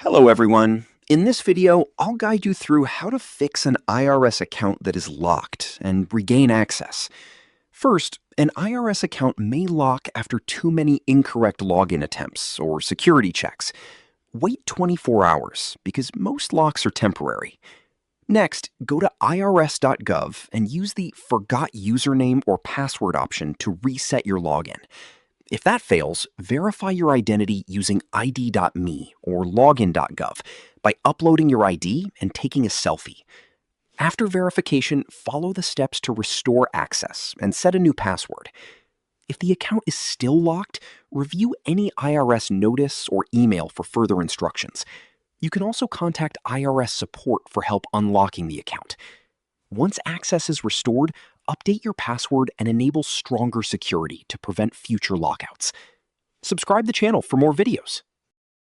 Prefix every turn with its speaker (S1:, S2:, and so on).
S1: Hello everyone. In this video, I'll guide you through how to fix an IRS account that is locked and regain access. First, an IRS account may lock after too many incorrect login attempts or security checks. Wait 24 hours because most locks are temporary. Next, go to irs.gov and use the Forgot Username or Password option to reset your login. If that fails, verify your identity using id.me or login.gov by uploading your ID and taking a selfie. After verification, follow the steps to restore access and set a new password. If the account is still locked, review any IRS notice or email for further instructions. You can also contact IRS support for help unlocking the account. Once access is restored, update your password and enable stronger security to prevent future lockouts. Subscribe to the channel for more videos.